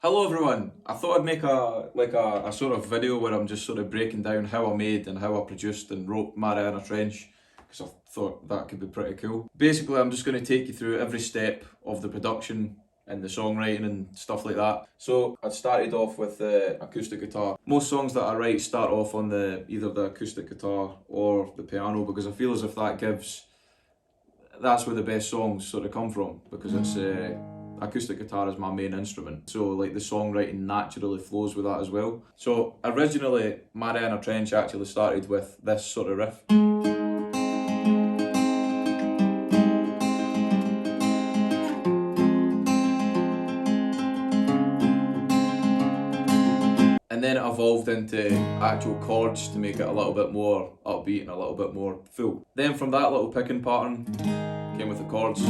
Hello everyone. I thought I'd make a sort of video where I'm just sort of breaking down how I made and how I produced and wrote Mariana Trench, because I thought that could be pretty cool. Basically, I'm just going to take you through every step of the production and the songwriting and stuff like that. So I started off with the acoustic guitar. Most songs that I write start off on either the acoustic guitar or the piano, because I feel as if that's where the best songs sort of come from, because it's acoustic guitar is my main instrument, so like the songwriting naturally flows with that as well. So originally Mariana Trench actually started with this sort of riff, and then it evolved into actual chords to make it a little bit more upbeat and a little bit more full. Then from that little picking pattern came with the chords.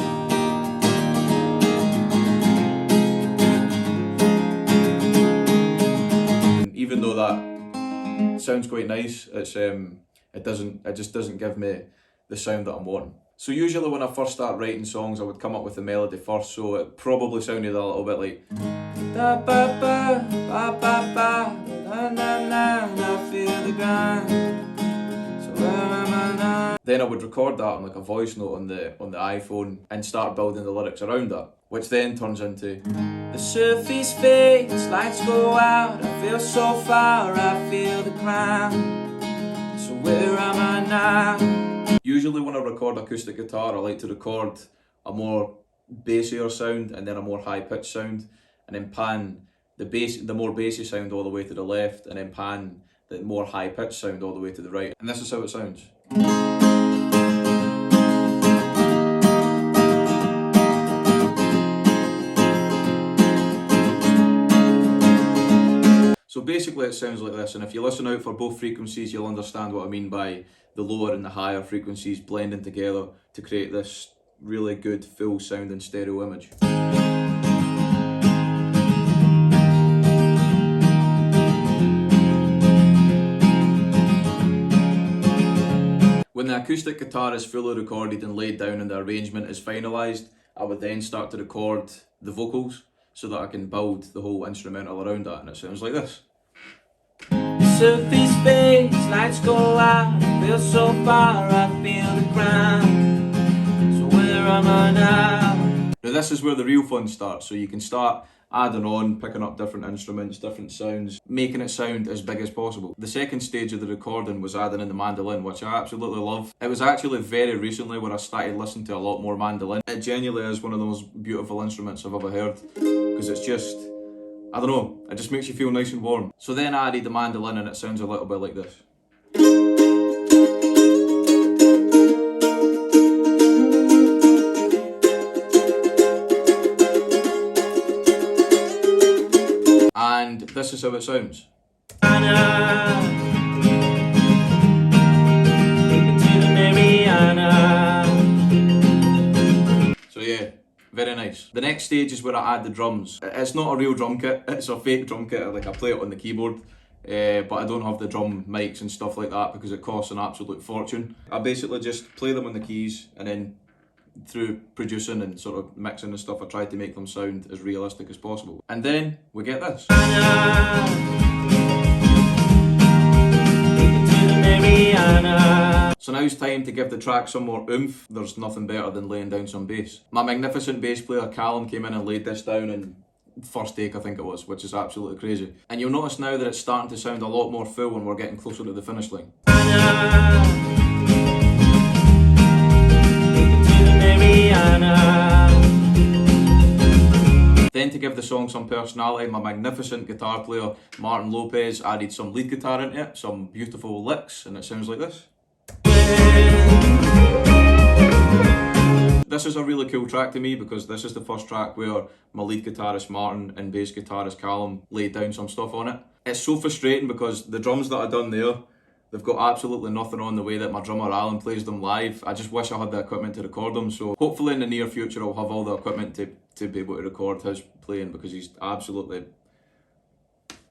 Even though that sounds quite nice, it just doesn't give me the sound that I'm wanting. So usually when I first start writing songs, I would come up with the melody first, so it probably sounded a little bit like da ba ba ba ba ba na na na, I feel the grind. So where am I now? Then I would record that on like a voice note on the iPhone and start building the lyrics around that, which then turns into the surface fades, lights go out, I feel so far, I feel the ground. So where am I now? Usually when I record acoustic guitar, I like to record a more bassier sound and then a more high-pitched sound, and then pan the more bassy sound all the way to the left, and then pan the more high-pitched sound all the way to the right. And this is how it sounds. So basically it sounds like this, and if you listen out for both frequencies, you'll understand what I mean by the lower and the higher frequencies blending together to create this really good full sounding stereo image. When the acoustic guitar is fully recorded and laid down and the arrangement is finalised, I would then start to record the vocals so that I can build the whole instrumental around that, and it sounds like this. Surface fades, lights go out, I feel so far, I feel the ground. So where am I now? Now this is where the real fun starts, so you can start adding on, picking up different instruments, different sounds, making it sound as big as possible. The second stage of the recording was adding in the mandolin, which I absolutely love. It was actually very recently where I started listening to a lot more mandolin. It genuinely is one of the most beautiful instruments I've ever heard, because it's just, I don't know, it just makes you feel nice and warm. So then I added the mandolin and it sounds a little bit like this. And this is how it sounds. So yeah, very nice. The next stage is where I add the drums. It's not a real drum kit, it's a fake drum kit, like I play it on the keyboard. But I don't have the drum mics and stuff like that because it costs an absolute fortune. I basically just play them on the keys, and then through producing and sort of mixing and stuff, I tried to make them sound as realistic as possible. And then we get this. So now it's time to give the track some more oomph. There's nothing better than laying down some bass. My magnificent bass player Callum came in and laid this down in first take, I think it was, which is absolutely crazy. And you'll notice now that it's starting to sound a lot more full when we're getting closer to the finish line. Then to give the song some personality, my magnificent guitar player Martin Lopez added some lead guitar into it, some beautiful licks, and it sounds like this. This is a really cool track to me because this is the first track where my lead guitarist Martin and bass guitarist Callum laid down some stuff on it. It's so frustrating because the drums that I done there, they've got absolutely nothing on the way that my drummer Alan plays them live. I just wish I had the equipment to record them, so hopefully in the near future I'll have all the equipment to be able to record his playing, because he's absolutely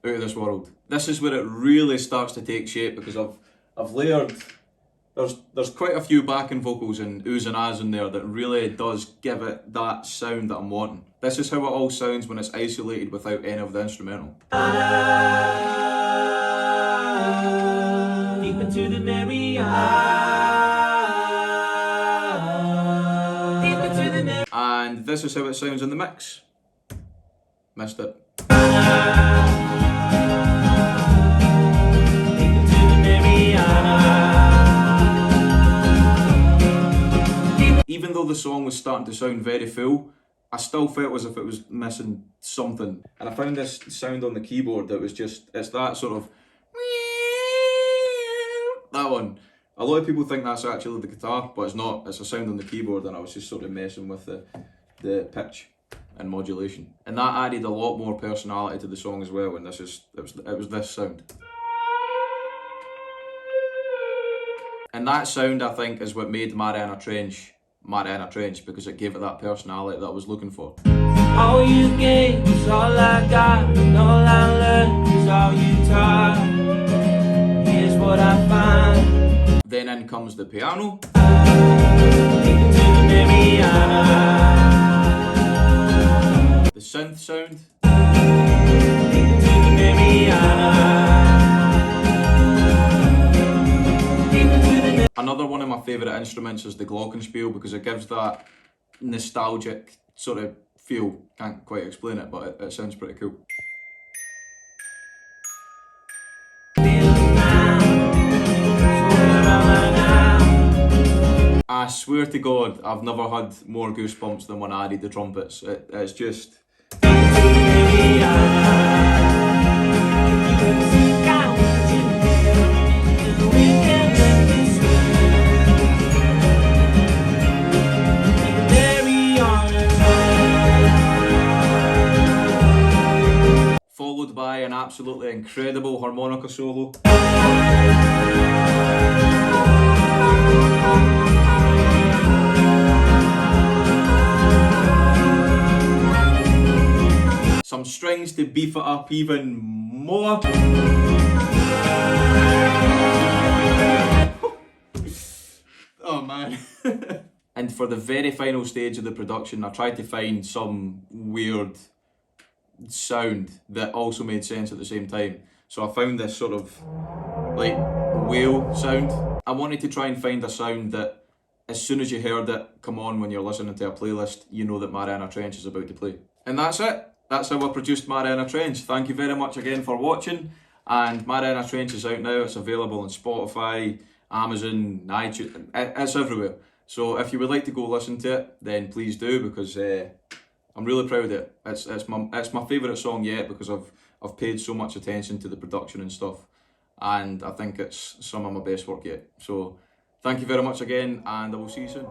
out of this world. This is where it really starts to take shape, because I've layered There's quite a few backing vocals and oohs and ahs in there that really does give it that sound that I'm wanting. This is how it all sounds when it's isolated without any of the instrumental. Deep into the Mariana. And this is how it sounds in the mix. Missed it. Even though the song was starting to sound very full, I still felt as if it was missing something. And I found this sound on the keyboard that was just, it's that sort of, that one. A lot of people think that's actually the guitar, but it's not. It's a sound on the keyboard, and I was just sort of messing with the pitch and modulation. And that added a lot more personality to the song as well, and it was this sound. And that sound, I think, is what made Mariana Trench, because it gave it that personality that I was looking for. All you gave was all I got, and all I learned was all you taught. Here's what I find. Then in comes the piano. The synth sound. Another one of my favourite instruments is the glockenspiel, because it gives that nostalgic sort of feel. Can't quite explain it, but it sounds pretty cool. I swear to God, I've never had more goosebumps than when I added the trumpets. It's just... Followed by an absolutely incredible harmonica solo. Some strings to beef it up even more. Oh man. And for the very final stage of the production, I tried to find some weird sound that also made sense at the same time. So I found this sort of like whale sound. I wanted to try and find a sound that as soon as you heard it come on when you're listening to a playlist, you know that Mariana Trench is about to play. And that's it. That's how I produced Mariana Trench. Thank you very much again for watching. And Mariana Trench is out now. It's available on Spotify, Amazon, iTunes. It's everywhere. So if you would like to go listen to it, then please do, because I'm really proud of it. It's my favourite song yet, because I've paid so much attention to the production and stuff, and I think it's some of my best work yet. So thank you very much again, and I will see you soon.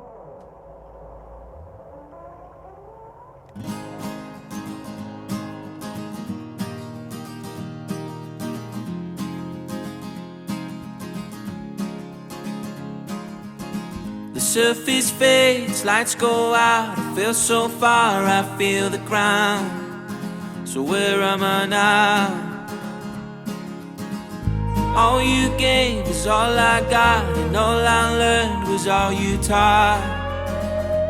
The surface fades, lights go out, I feel so far, I feel the ground. So where am I now? All you gave is all I got, and all I learned was all you taught.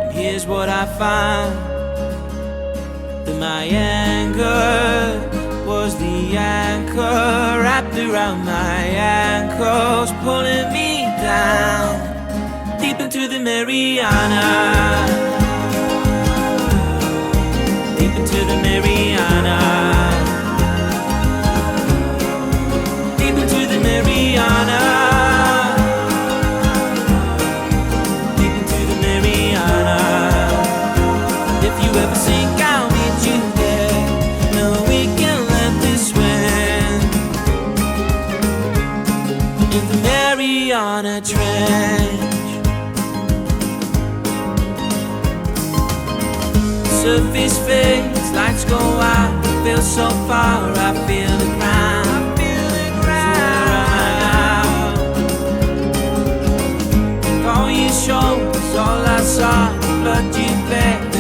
And here's what I found, that my anger was the anchor wrapped around my ankles, pulling me down deep into the Mariana, deep into the Mariana, deep into the Mariana, deep into the Mariana. If you ever sink, I'll meet you there. No, we can let this swim in the Mariana Trench. Surface fades, lights go out, I feel so far, I feel the ground. So where am I now? And all you showed was all I saw, the blood you bled.